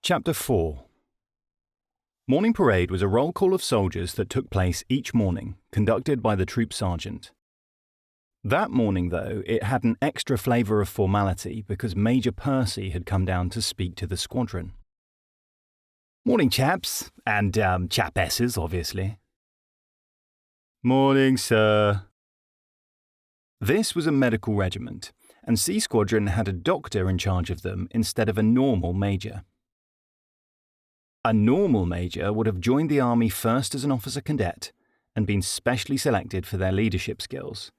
Chapter 4. Morning parade was a roll call of soldiers that took place each morning, conducted by the troop sergeant. That morning, though, it had an extra flavour of formality because Major Percy had come down to speak to the squadron. "Morning, chaps, and chapesses, obviously." "Morning, sir." This was a medical regiment, and C Squadron had a doctor in charge of them instead of a normal major. A normal major would have joined the army first as an officer cadet and been specially selected for their leadership skills.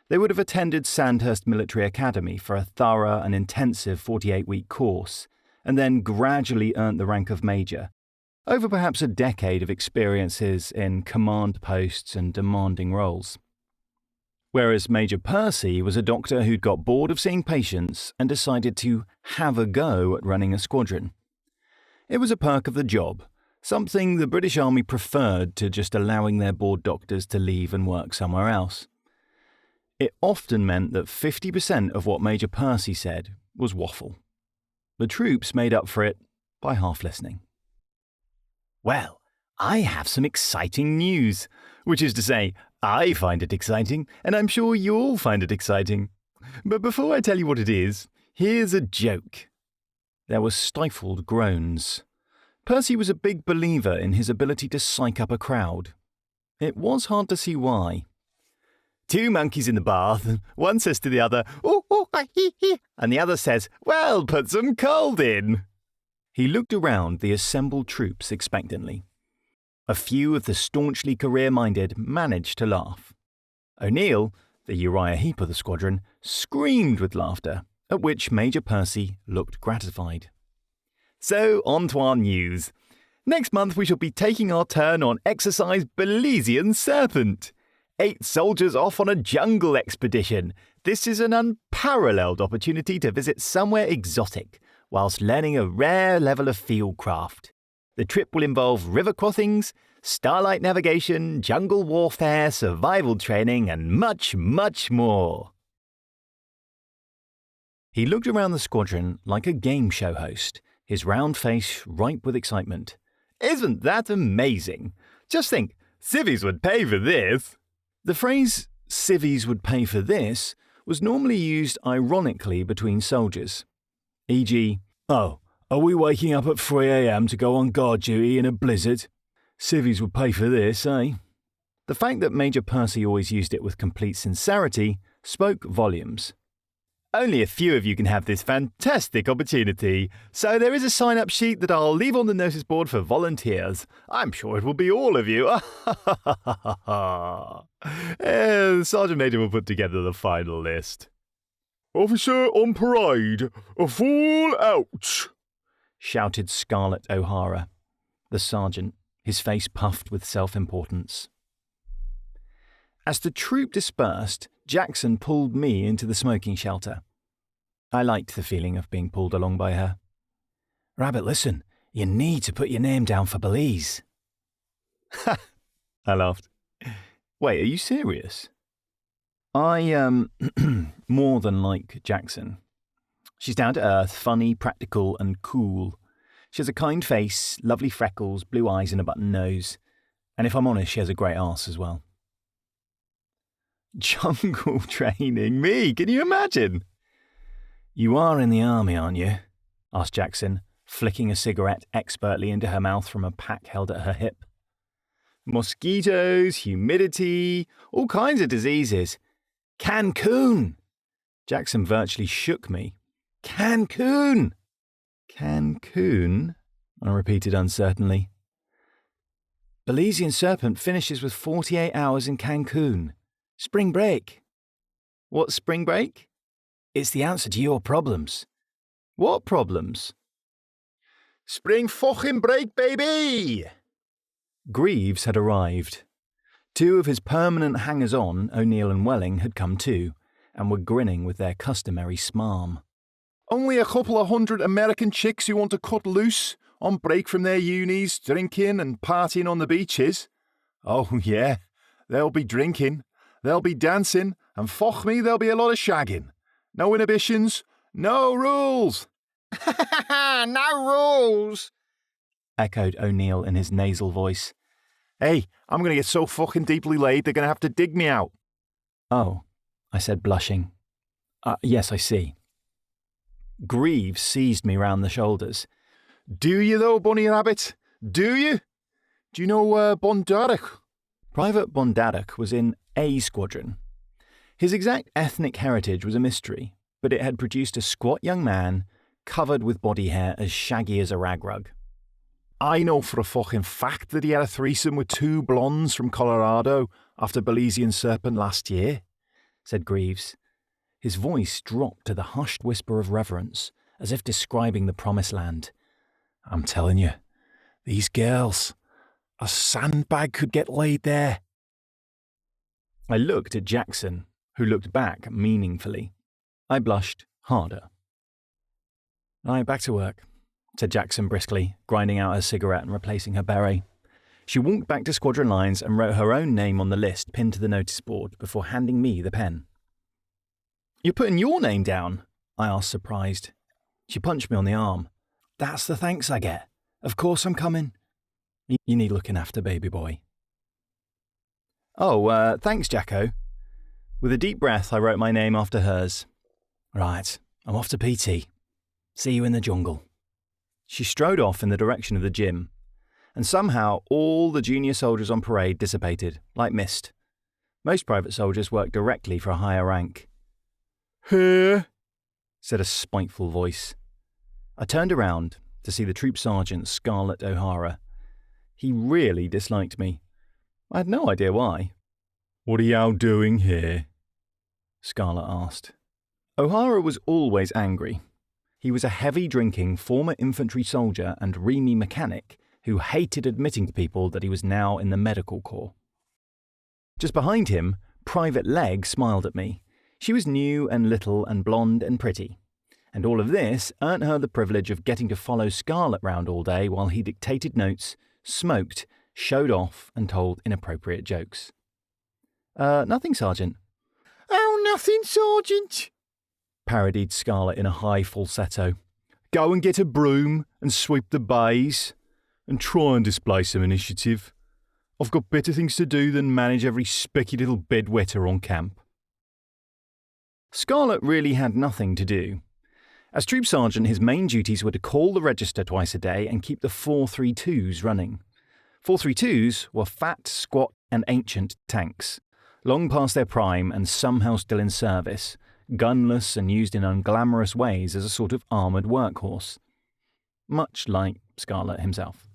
They would have attended Sandhurst Military Academy for a thorough and intensive 48-week course, and then gradually earned the rank of major, over perhaps a decade of experiences in command posts and demanding roles. Whereas Major Percy was a doctor who'd got bored of seeing patients and decided to have a go at running a squadron. It was a perk of the job, something the British Army preferred to just allowing their bored doctors to leave and work somewhere else. It often meant that 50% of what Major Percy said was waffle. The troops made up for it by half listening. "Well, I have some exciting news, which is to say, I find it exciting, and I'm sure you'll find it exciting. But before I tell you what it is, here's a joke." There were stifled groans. Percy was a big believer in his ability to psych up a crowd. It was hard to see why. "Two monkeys in the bath, one says to the other, 'Oh, oh, hee, hee,' and the other says, 'Well, put some cold in.'" He looked around the assembled troops expectantly. A few of the staunchly career-minded managed to laugh. O'Neill, the Uriah Heep of the squadron, screamed with laughter, at which Major Percy looked gratified. "So, on to our news. Next month we shall be taking our turn on Exercise Belizean Serpent. 8 soldiers off on a jungle expedition. This is an unparalleled opportunity to visit somewhere exotic, whilst learning a rare level of fieldcraft. The trip will involve river crossings, starlight navigation, jungle warfare, survival training, and much, much more." He looked around the squadron like a game show host, his round face ripe with excitement. "Isn't that amazing? Just think, civvies would pay for this." The phrase, "civvies would pay for this," was normally used ironically between soldiers. E.g., "Oh, are we waking up at 3 a.m. to go on guard duty in a blizzard? Civvies would pay for this, eh?" The fact that Major Percy always used it with complete sincerity spoke volumes. "Only a few of you can have this fantastic opportunity, so there is a sign-up sheet that I'll leave on the notice board for volunteers. I'm sure it will be all of you." The Sergeant Major will put together the final list. "Officer on parade, fall out," shouted Scarlett O'Hara, the sergeant, his face puffed with self-importance. As the troop dispersed, Jackson pulled me into the smoking shelter. I liked the feeling of being pulled along by her. "Rabbit, listen, you need to put your name down for Belize." "Ha!" I laughed. "Wait, are you serious?" I, more than like Jackson. She's down to earth, funny, practical, and cool. She has a kind face, lovely freckles, blue eyes, and a button nose. And if I'm honest, she has a great arse as well. Jungle training, me, can you imagine? "You are in the army, aren't you?" asked Jackson, flicking a cigarette expertly into her mouth from a pack held at her hip. "Mosquitoes, humidity, all kinds of diseases. Cancun!" Jackson virtually shook me. "Cancun!" "Cancun?" I repeated uncertainly. "Belizean Serpent finishes with 48 hours in Cancun. Spring break." "What's spring break?" "It's the answer to your problems." "What problems?" "Spring fucking break, baby!" Greaves had arrived. 2 of his permanent hangers-on, O'Neill and Welling, had come too, and were grinning with their customary smarm. "Only a couple of 100 American chicks who want to cut loose, on break from their unis, drinking and partying on the beaches. Oh yeah, they'll be drinking. There'll be dancing, and fuck me, there'll be a lot of shagging. No inhibitions, no rules. No rules, echoed O'Neill in his nasal voice. Hey, I'm going to get so fucking deeply laid they're going to have to dig me out. Oh, I said, blushing. Yes, I see. Greaves seized me round the shoulders. Do you though, Bunny Rabbit? Do you? Do you know Bunn Chapter? Private Bondaddock was in A Squadron. His exact ethnic heritage was a mystery, but it had produced a squat young man covered with body hair as shaggy as a rag rug. I know for a fucking fact that he had a threesome with 2 blondes from Colorado after Belizean Serpent last year, said Greaves. His voice dropped to the hushed whisper of reverence, as if describing the promised land. I'm telling you, these girls, a sandbag could get laid there. I looked at Jackson, who looked back meaningfully. I blushed harder. Right, back to work, said Jackson briskly, grinding out her cigarette and replacing her beret. She walked back to squadron lines and wrote her own name on the list pinned to the notice board before handing me the pen. You're putting your name down? I asked, surprised. She punched me on the arm. That's the thanks I get. Of course I'm coming. You need looking after, baby boy. Oh, thanks, Jacko. With a deep breath, I wrote my name after hers. Right, I'm off to PT. See you in the jungle. She strode off in the direction of the gym, and somehow all the junior soldiers on parade dissipated, like mist. Most private soldiers worked directly for a higher rank. Here, said a spiteful voice. I turned around to see the troop sergeant Scarlett O'Hara. He really disliked me. I had no idea why. What are y'all doing here? Scarlett asked. O'Hara was always angry. He was a heavy-drinking former infantry soldier and reamy mechanic who hated admitting to people that he was now in the medical corps. Just behind him, Private Leg smiled at me. She was new and little and blonde and pretty. And all of this earned her the privilege of getting to follow Scarlett round all day while he dictated notes, smoked, showed off and told inappropriate jokes. Nothing, Sergeant. Oh, nothing, Sergeant, parodied Scarlett in a high falsetto. Go and get a broom and sweep the bays and try and display some initiative. I've got better things to do than manage every specky little bedwetter on camp. Scarlett really had nothing to do. As troop sergeant, his main duties were to call the register twice a day and keep the 432s running. 432s were fat, squat and ancient tanks, long past their prime and somehow still in service, gunless and used in unglamorous ways as a sort of armoured workhorse. Much like Scarlett himself.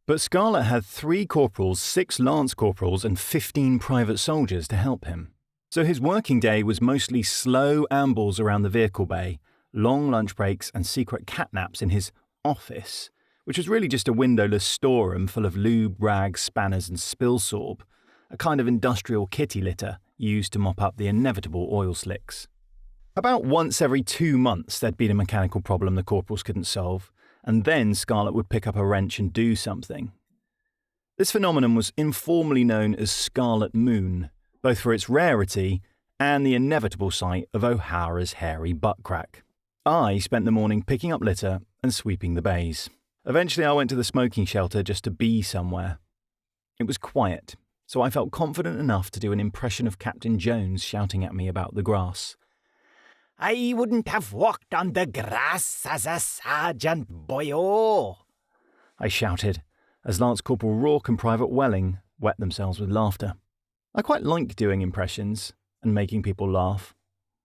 But Scarlett had 3 corporals, 6 lance corporals and 15 private soldiers to help him. So his working day was mostly slow ambles around the vehicle bay, long lunch breaks and secret catnaps in his office, which was really just a windowless storeroom full of lube, rags, spanners and spillsorb, a kind of industrial kitty litter used to mop up the inevitable oil slicks. About once every 2 months there'd been a mechanical problem the corporals couldn't solve, and then Scarlett would pick up a wrench and do something. This phenomenon was informally known as Scarlet Moon, both for its rarity and the inevitable sight of O'Hara's hairy butt crack. I spent the morning picking up litter and sweeping the bays. Eventually I went to the smoking shelter just to be somewhere. It was quiet, so I felt confident enough to do an impression of Captain Jones shouting at me about the grass. I wouldn't have walked on the grass as a sergeant, boyo, I shouted, as Lance Corporal Rourke and Private Welling wet themselves with laughter. I quite like doing impressions and making people laugh.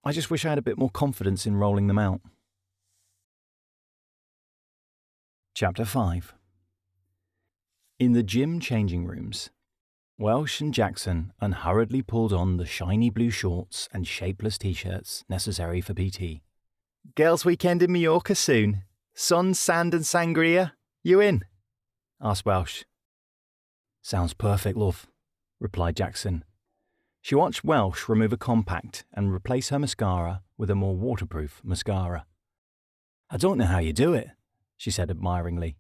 I just wish I had a bit more confidence in rolling them out. Chapter 5. In the gym changing rooms, Welsh and Jackson unhurriedly pulled on the shiny blue shorts and shapeless t-shirts necessary for PT. Girls' weekend in Mallorca soon. Sun, sand and sangria. You in? Asked Welsh. Sounds perfect, love, replied Jackson. She watched Welsh remove a compact and replace her mascara with a more waterproof mascara. I don't know how you do it, she said admiringly.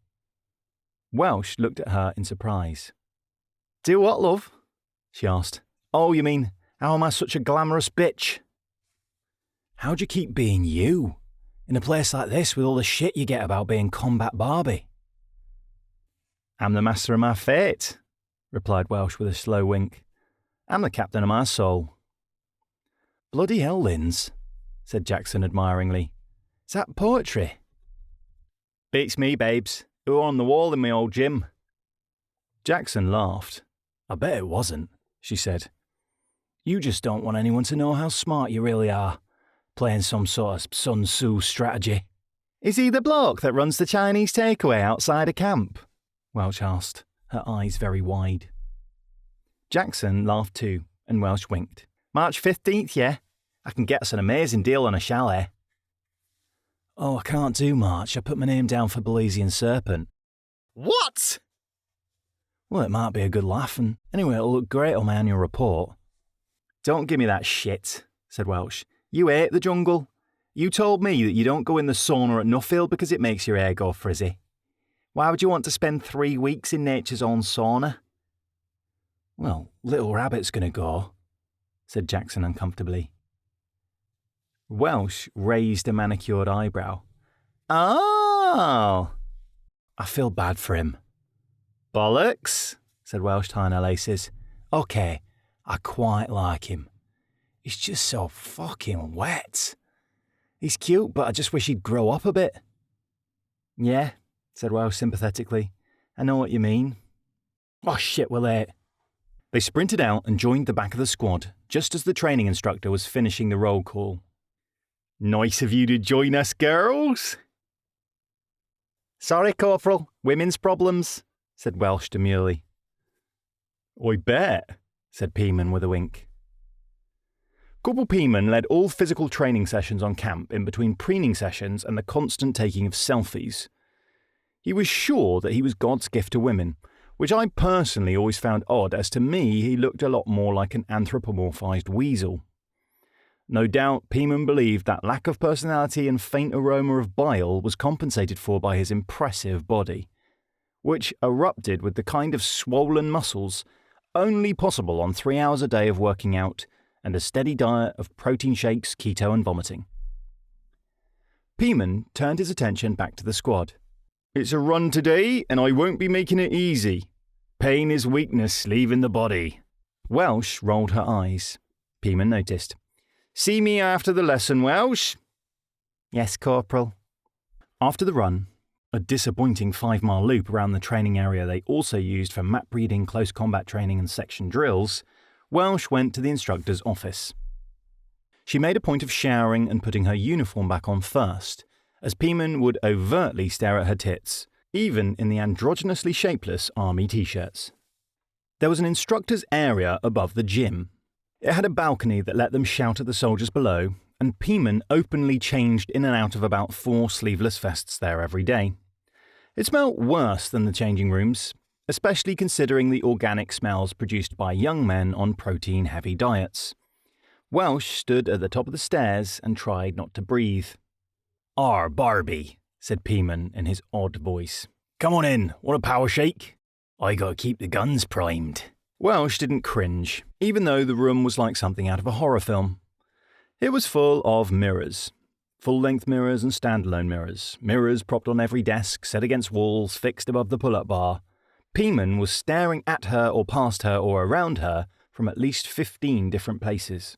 Welsh looked at her in surprise. Do what, love? She asked. Oh, you mean, how am I such a glamorous bitch? How'd you keep being you? In a place like this with all the shit you get about being combat Barbie. I'm the master of my fate, replied Welsh with a slow wink. I'm the captain of my soul. Bloody hell, Linz, said Jackson admiringly. Is that poetry? Beats me, babes. Who are on the wall in my old gym? Jackson laughed. I bet it wasn't, she said. You just don't want anyone to know how smart you really are, playing some sort of Sun Tzu strategy. Is he the bloke that runs the Chinese takeaway outside of camp? Welsh asked, her eyes very wide. Jackson laughed too, and Welsh winked. March 15th, yeah? I can get us an amazing deal on a chalet. Oh, I can't do March. I put my name down for Belizean Serpent. What? Well, it might be a good laugh, and anyway, it'll look great on my annual report. Don't give me that shit, said Welsh. You hate the jungle. You told me that you don't go in the sauna at Nuffield because it makes your hair go frizzy. Why would you want to spend 3 weeks in nature's own sauna? Well, little Rabbit's going to go, said Jackson uncomfortably. Welsh raised a manicured eyebrow. Oh! I feel bad for him. Bollocks, said Welsh, tying her laces. Okay, I quite like him. He's just so fucking wet. He's cute, but I just wish he'd grow up a bit. Yeah, said Welsh sympathetically. I know what you mean. Oh shit, we're late. They sprinted out and joined the back of the squad, just as the training instructor was finishing the roll call. Nice of you to join us, girls. Sorry, Corporal, women's problems, said Welsh demurely. I bet, said Peaman with a wink. Corporal Peaman led all physical training sessions on camp in between preening sessions and the constant taking of selfies. He was sure that he was God's gift to women, which I personally always found odd, as to me he looked a lot more like an anthropomorphized weasel. No doubt Peaman believed that lack of personality and faint aroma of bile was compensated for by his impressive body, which erupted with the kind of swollen muscles only possible on 3 hours a day of working out and a steady diet of protein shakes, keto and vomiting. Peaman turned his attention back to the squad. It's a run today, and I won't be making it easy. Pain is weakness leaving the body. Welsh rolled her eyes. Peaman noticed. See me after the lesson, Welsh? Yes, Corporal. After the run, a disappointing 5-mile loop around the training area they also used for map reading, close combat training and section drills, Welsh went to the instructor's office. She made a point of showering and putting her uniform back on first, as Peaman would overtly stare at her tits, even in the androgynously shapeless army t-shirts. There was an instructor's area above the gym. It had a balcony that let them shout at the soldiers below, and Peaman openly changed in and out of about 4 sleeveless vests there every day. It smelt worse than the changing rooms, especially considering the organic smells produced by young men on protein-heavy diets. Welsh stood at the top of the stairs and tried not to breathe. "Ar, Barbie," said Peaman in his odd voice. "Come on in, want a power shake? I gotta keep the guns primed." Welsh didn't cringe, even though the room was like something out of a horror film. It was full of mirrors. Full-length mirrors and standalone mirrors. Mirrors propped on every desk, set against walls, fixed above the pull-up bar. Peaman was staring at her or past her or around her from at least 15 different places.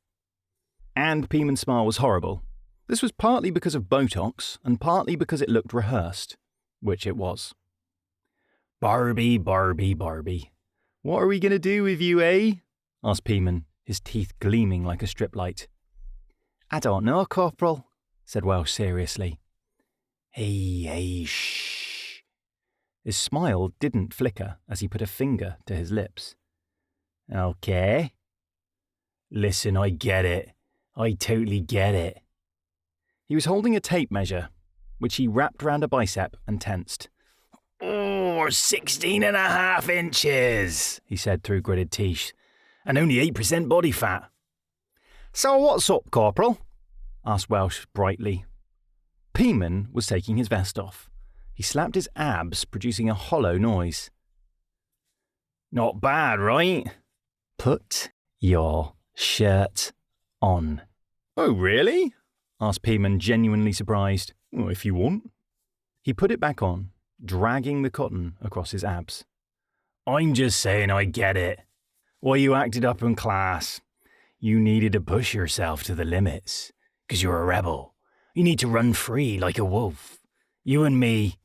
And Peaman's smile was horrible. This was partly because of Botox, and partly because it looked rehearsed, which it was. "Barbie, Barbie, Barbie. What are we going to do with you, eh?" asked Peaman, his teeth gleaming like a strip light. "I don't know, Corporal," said Welsh seriously. Hey, shh. His smile didn't flicker as he put a finger to his lips. "Okay. Listen, I get it. I totally get it." He was holding a tape measure, which he wrapped round a bicep and tensed. "Oh, 16.5 inches, he said through gritted teeth, "and only 8% body fat." "So what's up, Corporal?" asked Welsh brightly. Peaman was taking his vest off. He slapped his abs, producing a hollow noise. "Not bad, right? Put your shirt on." "Oh, really?" asked Peaman, genuinely surprised. Well, if you want. He put it back on, dragging the cotton across his abs. I'm just saying I get it. Why you acted up in class. You needed to push yourself to the limits, 'cause you're a rebel. You need to run free like a wolf. You and me,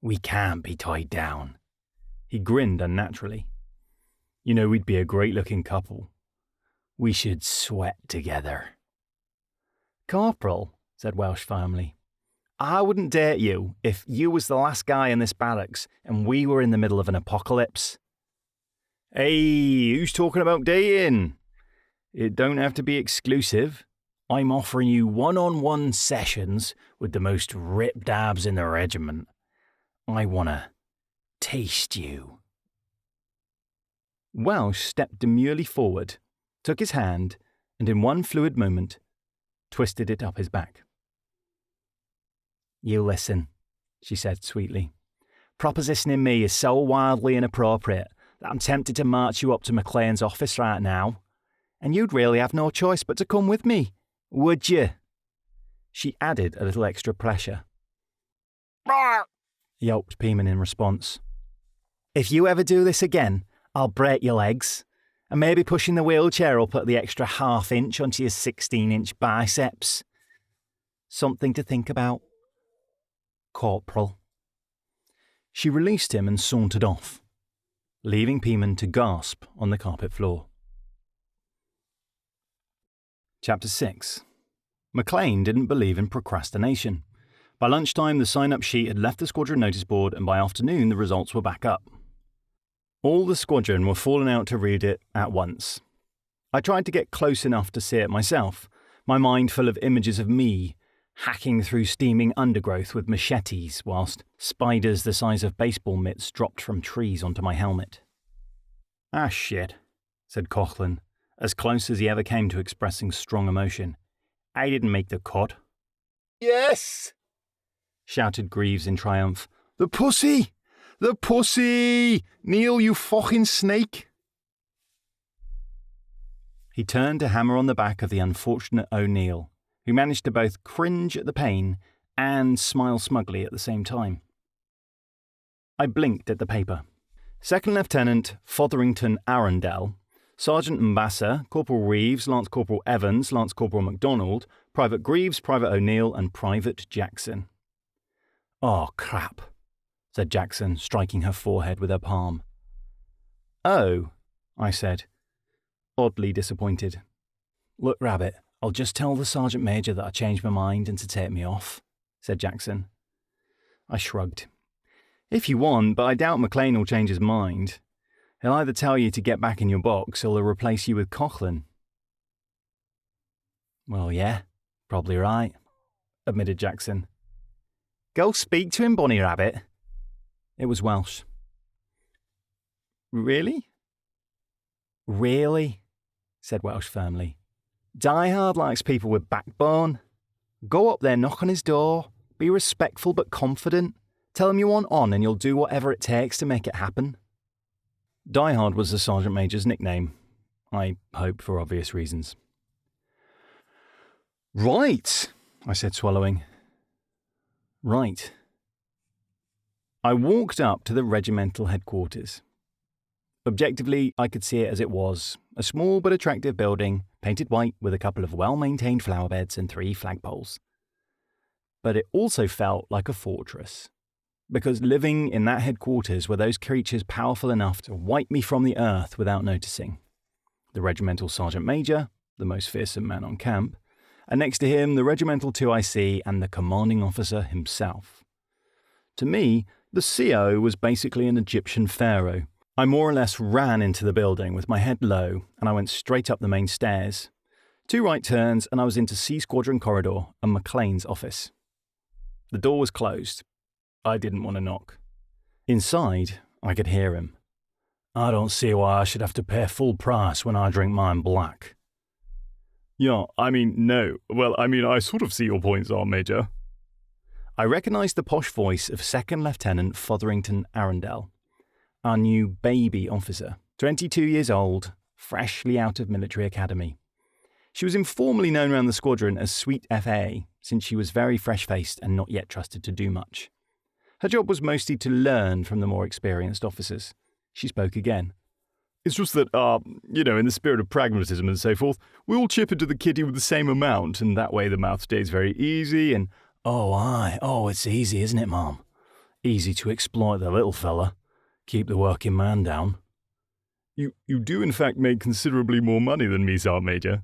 we can't be tied down. He grinned unnaturally. You know, we'd be a great-looking couple. We should sweat together. Corporal, said Welsh firmly, I wouldn't date you if you was the last guy in this barracks and we were in the middle of an apocalypse. Hey, who's talking about dating? It don't have to be exclusive. I'm offering you one-on-one sessions with the most ripped abs in the regiment. I want to taste you. Welsh stepped demurely forward, took his hand, and in one fluid moment, twisted it up his back. You listen, she said sweetly. Propositioning me is so wildly inappropriate that I'm tempted to march you up to McLean's office right now. And you'd really have no choice but to come with me, would you? She added a little extra pressure. Yelped Peeman in response. If you ever do this again, I'll break your legs. And maybe pushing the wheelchair will put the extra half-inch onto your 16-inch biceps. Something to think about. Corporal. She released him and sauntered off, leaving Peeman to gasp on the carpet floor. Chapter 6. McLean didn't believe in procrastination. By lunchtime, the sign-up sheet had left the squadron notice board, and by afternoon, the results were back up. All the squadron were falling out to read it at once. I tried to get close enough to see it myself, my mind full of images of me, hacking through steaming undergrowth with machetes whilst spiders the size of baseball mitts dropped from trees onto my helmet. Ah, shit, said Coughlin, as close as he ever came to expressing strong emotion. I didn't make the cut. Yes! Shouted Greaves in triumph. The pussy! The pussy! Neil, you fucking snake! He turned to hammer on the back of the unfortunate O'Neill, who managed to both cringe at the pain and smile smugly at the same time. I blinked at the paper. Second Lieutenant Fotherington Arundel, Sergeant Mbassa, Corporal Reeves, Lance Corporal Evans, Lance Corporal MacDonald, Private Greaves, Private O'Neill, and Private Jackson. Oh, crap, said Jackson, striking her forehead with her palm. Oh, I said, oddly disappointed. Look, Rabbit, I'll just tell the Sergeant Major that I changed my mind and to take me off, said Jackson. I shrugged. If you want, but I doubt McLean will change his mind. He'll either tell you to get back in your box or he'll replace you with Coughlin. Well, yeah, probably right, admitted Jackson. Go speak to him, Bonnie Rabbit. It was Welsh. Really? Really? Said Welsh firmly. Die Hard likes people with backbone. Go up there, knock on his door. Be respectful but confident. Tell him you want on and you'll do whatever it takes to make it happen. Die Hard was the Sergeant Major's nickname. I hope for obvious reasons. Right, I said, swallowing. Right. I walked up to the regimental headquarters. Objectively, I could see it as it was, a small but attractive building, painted white with a couple of well-maintained flower beds and 3 flagpoles. But it also felt like a fortress, because living in that headquarters were those creatures powerful enough to wipe me from the earth without noticing. The regimental sergeant major, the most fearsome man on camp, and next to him the regimental 2IC and the commanding officer himself. To me, the CO was basically an Egyptian pharaoh. I more or less ran into the building with my head low, and I went straight up the main stairs. 2 right turns, and I was into C Squadron corridor and McLean's office. The door was closed. I didn't want to knock. Inside, I could hear him. I don't see why I should have to pay full price when I drink mine black. Yeah, no. Well, I sort of see your point, Sergeant Major. I recognised the posh voice of Second Lieutenant Fotherington Arundel, our new baby officer, 22 years old, freshly out of military academy. She was informally known around the squadron as Sweet FA, since she was very fresh-faced and not yet trusted to do much. Her job was mostly to learn from the more experienced officers. She spoke again. It's just that, in the spirit of pragmatism and so forth, we all chip into the kitty with the same amount, and that way the mouth stays very easy and... Oh, it's easy, isn't it, Mom? Easy to exploit the little fella. Keep the working man down. You do in fact make considerably more money than me, Sergeant Major.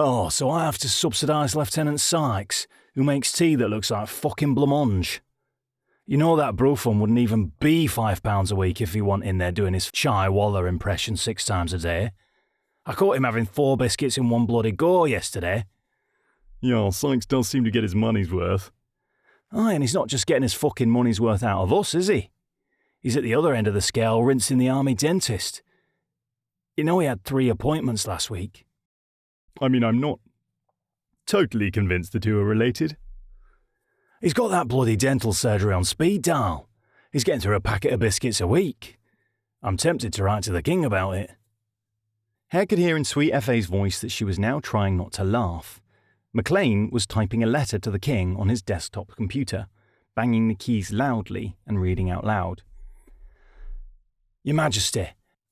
Oh, so I have to subsidise Lieutenant Sykes, who makes tea that looks like fucking blancmange. You know that Brufon wouldn't even be £5 a week if he wasn't in there doing his Chai Waller impression 6 times a day. I caught him having 4 biscuits in one bloody go yesterday. Yeah, Sykes does seem to get his money's worth. Aye, and he's not just getting his fucking money's worth out of us, is he? He's at the other end of the scale rinsing the army dentist. You know he had 3 appointments last week. I mean, I'm not totally convinced the two are related. He's got that bloody dental surgery on speed dial. He's getting through a packet of biscuits a week. I'm tempted to write to the king about it. Hare could hear in Sweet FA's voice that she was now trying not to laugh. McLean was typing a letter to the king on his desktop computer, banging the keys loudly and reading out loud. Your Majesty,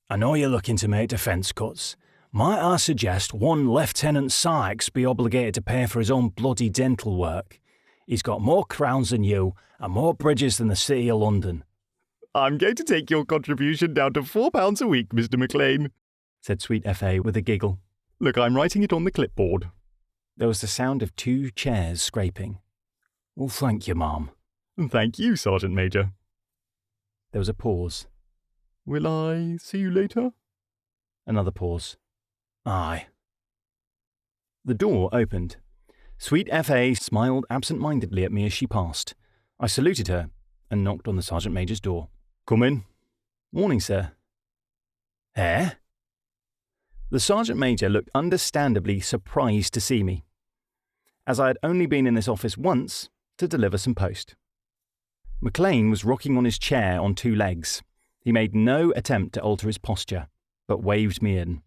I know you're looking to make defence cuts. Might I suggest one Lieutenant Sykes be obligated to pay for his own bloody dental work? He's got more crowns than you and more bridges than the City of London. I'm going to take your contribution down to £4 a week, Mr. McLean, said Sweet FA with a giggle. Look, I'm writing it on the clipboard. There was the sound of 2 chairs scraping. Well, thank you, Ma'am. Thank you, Sergeant Major. There was a pause. Will I see you later? Another pause. Aye. The door opened. Sweet FA smiled absent-mindedly at me as she passed. I saluted her and knocked on the Sergeant Major's door. Come in. Morning, sir. Eh? The Sergeant Major looked understandably surprised to see me, as I had only been in this office once to deliver some post. McLean was rocking on his chair on 2 legs. He made no attempt to alter his posture, but waved me in.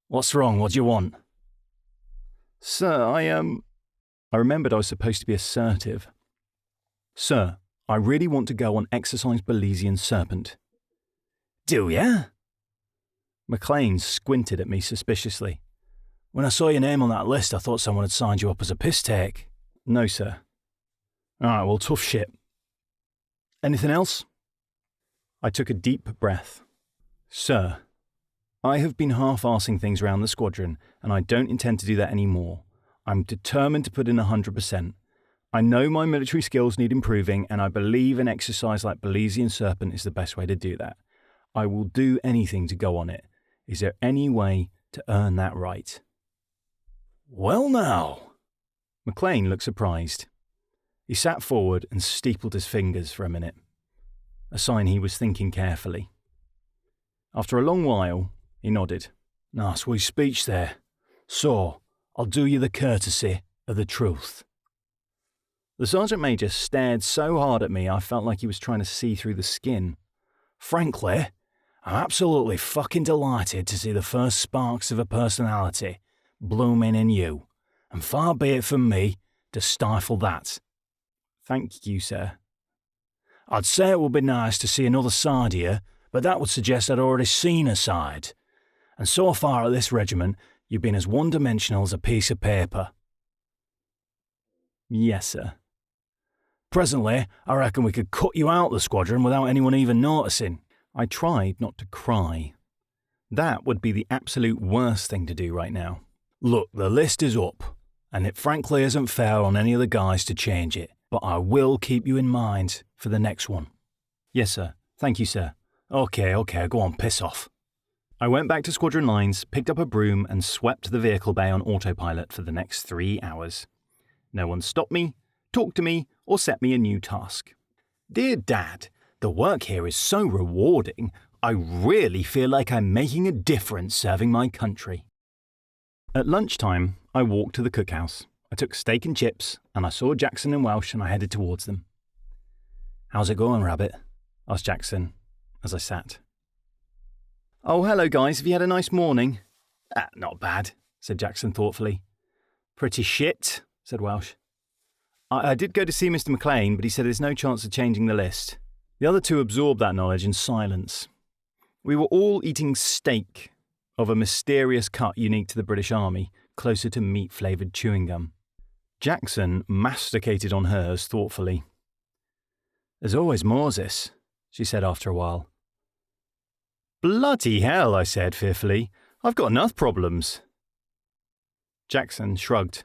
What's wrong? What do you want? Sir, I remembered I was supposed to be assertive. Sir, I really want to go on Exercise Belizean Serpent. Do ya? McLean squinted at me suspiciously. When I saw your name on that list, I thought someone had signed you up as a piss take. No, sir. All right, well, tough shit. Anything else? I took a deep breath. Sir, I have been half-arsing things around the squadron, and I don't intend to do that anymore. I'm determined to put in 100%. I know my military skills need improving, and I believe an exercise like Belizean Serpent is the best way to do that. I will do anything to go on it. Is there any way to earn that right? Well now. McLean looked surprised. He sat forward and steepled his fingers for a minute, a sign he was thinking carefully. After a long while, he nodded. Nice wee speech there. So, I'll do you the courtesy of the truth. The Sergeant Major stared so hard at me I felt like he was trying to see through the skin. Frankly, I'm absolutely fucking delighted to see the first sparks of a personality blooming in you, and far be it from me to stifle that. Thank you, sir. I'd say it would be nice to see another side of you, but that would suggest I'd already seen a side. And so far at this regiment, you've been as one-dimensional as a piece of paper. Yes, sir. Presently, I reckon we could cut you out the squadron without anyone even noticing. I tried not to cry. That would be the absolute worst thing to do right now. Look, the list is up, and it frankly isn't fair on any of the guys to change it, but I will keep you in mind for the next one. Yes, sir. Thank you, sir. Okay, go on, piss off. I went back to squadron lines, picked up a broom and swept the vehicle bay on autopilot for the next 3 hours. No one stopped me, talked to me, or set me a new task. Dear Dad, the work here is so rewarding, I really feel like I'm making a difference serving my country. At lunchtime, I walked to the cookhouse. I took steak and chips, and I saw Jackson and Welsh, and I headed towards them. How's it going, Rabbit? Asked Jackson as I sat. Oh, hello, guys. Have you had a nice morning? Not bad, said Jackson thoughtfully. Pretty shit, said Welsh. I did go to see Mr. McLean, but he said there's no chance of changing the list. The other two absorbed that knowledge in silence. We were all eating steak of a mysterious cut unique to the British Army, closer to meat-flavoured chewing gum. Jackson masticated on hers thoughtfully. There's always Moses, she said after a while. Bloody hell, I said fearfully. I've got enough problems. Jackson shrugged.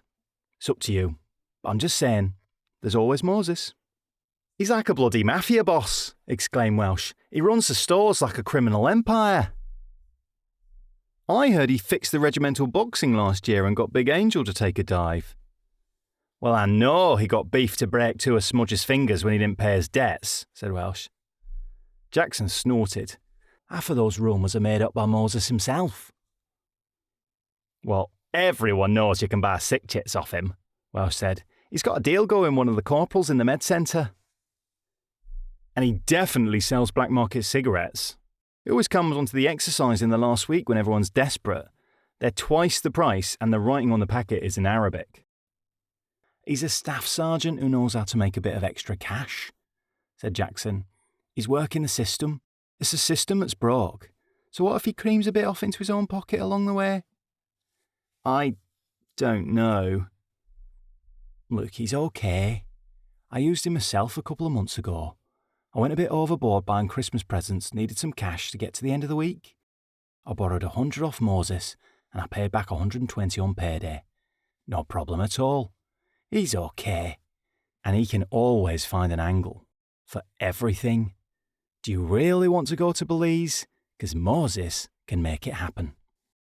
It's up to you. I'm just saying, there's always Moses. He's like a bloody mafia boss, exclaimed Welsh. He runs the stores like a criminal empire. I heard he fixed the regimental boxing last year and got Big Angel to take a dive. Well, I know he got beef to break two of Smudge's fingers when he didn't pay his debts, said Welsh. Jackson snorted. Half of those rumours are made up by Moses himself. Well, everyone knows you can buy sick chits off him, Welsh said. He's got a deal going with one of the corporals in the med centre. And he definitely sells black market cigarettes. He always comes onto the exercise in the last week when everyone's desperate. They're twice the price and the writing on the packet is in Arabic. He's a staff sergeant who knows how to make a bit of extra cash, said Jackson. He's working the system. It's a system that's broke. So what if he creams a bit off into his own pocket along the way? I don't know. Look, he's okay. I used him myself a couple of months ago. I went a bit overboard buying Christmas presents, needed some cash to get to the end of the week. I borrowed 100 off Moses, and I paid back 120 on payday. No problem at all. He's okay. And he can always find an angle. For everything. Do you really want to go to Belize? Because Moses can make it happen.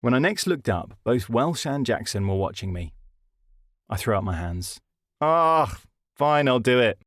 When I next looked up, both Welsh and Jackson were watching me. I threw up my hands. Fine, I'll do it.